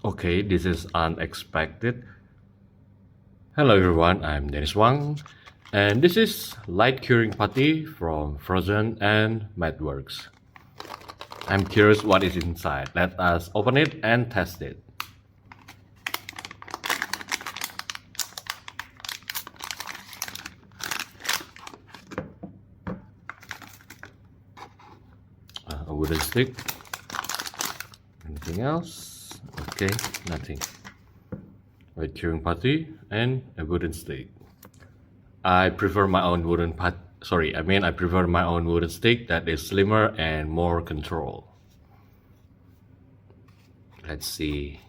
Okay, this is unexpected. Hello everyone, I'm Dennis Wang, and this is light curing putty from Frozen and Madworks. I'm curious what is inside. Let us open it and test it. A wooden stick. Anything else? Okay, nothing. Light curing putty and a wooden stick. I prefer my own wooden I prefer my own wooden stick that is slimmer and more control. Let's see.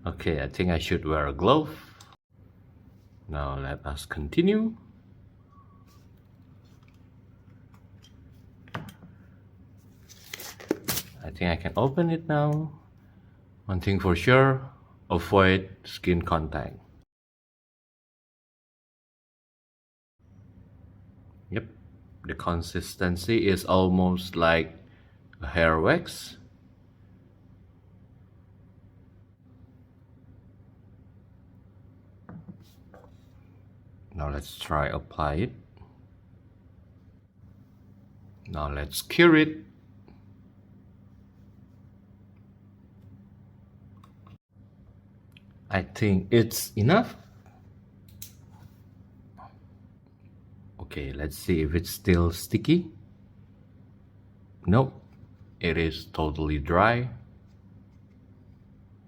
Okay, I think I should wear a glove. Now let us continue. I think I can open it now. One thing for sure, avoid skin contact. Yep, the consistency is almost like a hair wax. Now let's try apply it. Now let's cure it. I think it's enough. Okay, let's see if it's still sticky. Nope, it is totally dry.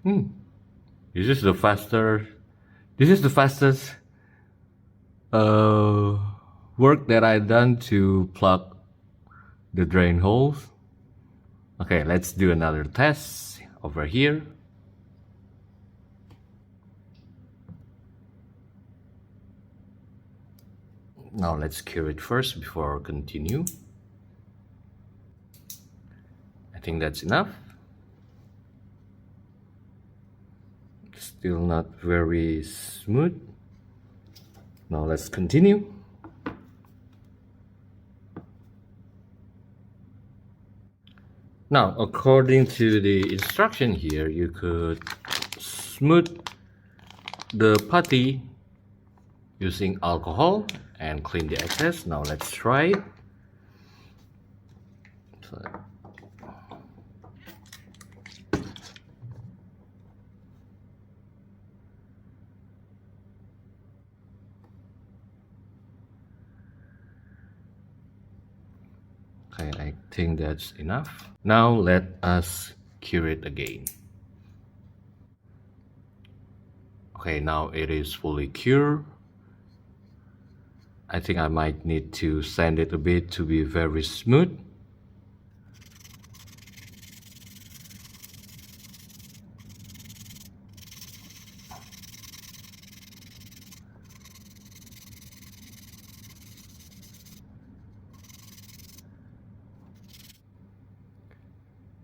This is the fastest work that I've done to plug the drain holes. Okay, let's do another test over here. Now let's cure it first before continue. I think that's enough. Still not very smooth. Now let's continue. Now, according to the instruction here, you could smooth the putty using alcohol and clean the excess. Now let's try it. Okay, I think that's enough. Now let us cure it again. Okay, now it is fully cured. I think I might need to sand it a bit to be very smooth.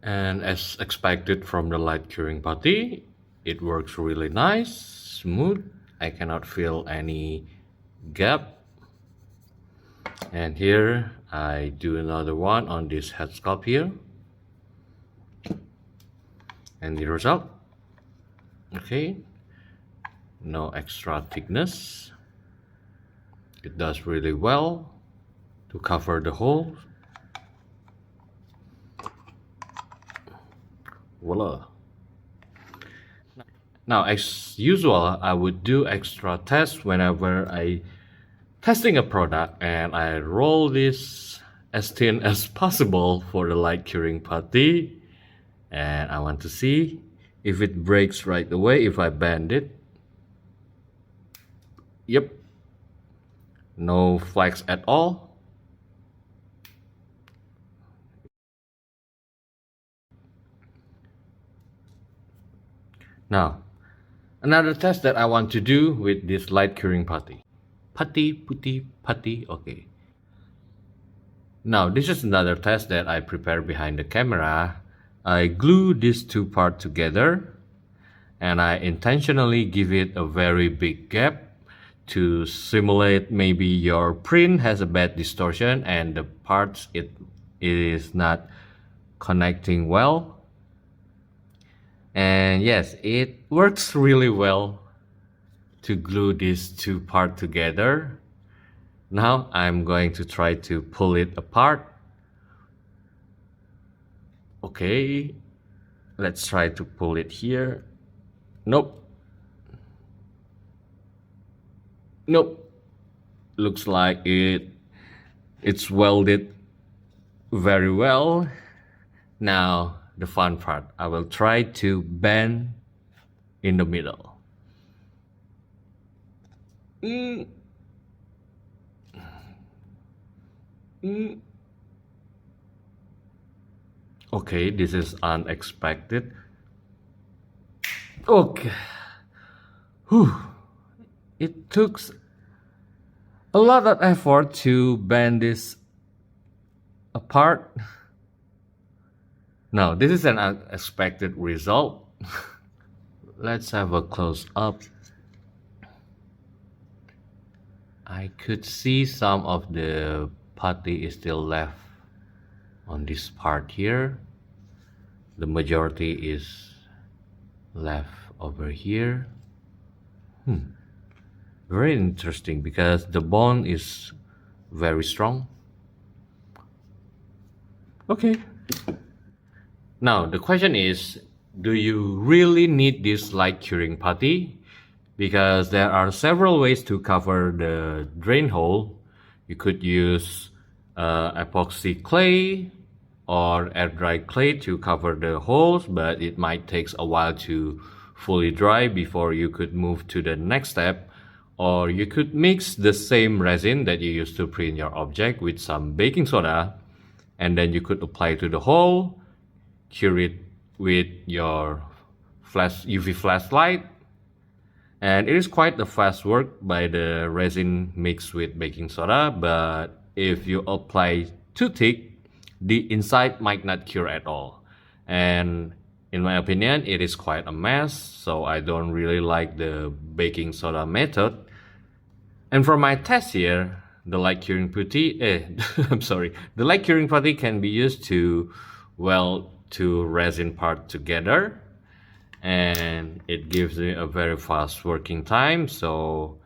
And as expected from the light curing putty, it works really nice, smooth. I cannot feel any gap. And here I do another one on this head sculpt here. And the result, okay, no extra thickness. It does really well to cover the hole. Voila. Now, as usual, I would do extra tests whenever I testing a product, and I roll this as thin as possible for the light curing putty, and I want to see if it breaks right away if I bend it. Yep, no flags at all. Now, another test that I want to do with this light curing putty. Putty, okay. Now, this is another test that I prepared behind the camera. I glue these two parts together, and I intentionally give it a very big gap to simulate maybe your print has a bad distortion and the parts it is not connecting well. And yes, it works really well to glue these two parts together. Now I'm going to try to pull it apart. Okay, let's try to pull it here. Nope. Nope. Looks like it's welded very well. Now the fun part, I will try to bend in the middle. Okay, this is unexpected. Okay. Whew. It took a lot of effort to bend this apart. Now, this is an unexpected result. Let's have a close up. I could see some of the putty is still left on this part here. The majority is left over here. Very interesting because the bond is very strong. Okay. Now the question is, do you really need this light curing putty? Because there are several ways to cover the drain hole. You could use epoxy clay or air dry clay to cover the holes, but it might take a while to fully dry before you could move to the next step. Or you could mix the same resin that you used to print your object with some baking soda, and then you could apply to the hole, cure it with your UV flashlight. And it is quite a fast work by the resin mixed with baking soda, but if you apply too thick, the inside might not cure at all. And in my opinion, it is quite a mess, so I don't really like the baking soda method. And for my test here, the light curing putty, the light curing putty can be used to weld two resin parts together, and it gives me a very fast working time. So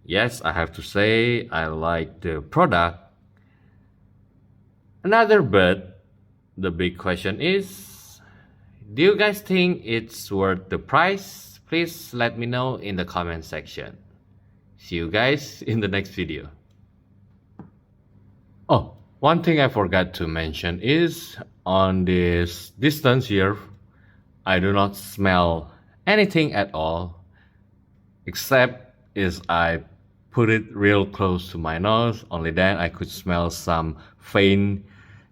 yes, I have to say I like the product. But the big question is, do you guys think it's worth the price? Please let me know in the comment section. See you guys in the next video. Oh, one thing I forgot to mention is on this distance here, I do not smell anything at all, except is I put it real close to my nose. Only then I could smell some faint,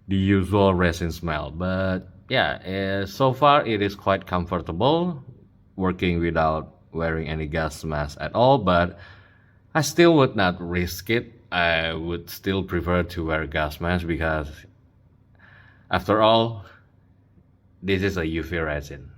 the usual resin smell. But yeah, so far it is quite comfortable working without wearing any gas mask at all, but I still would not risk it. I would still prefer to wear gas mask because after all, this is a UV resin.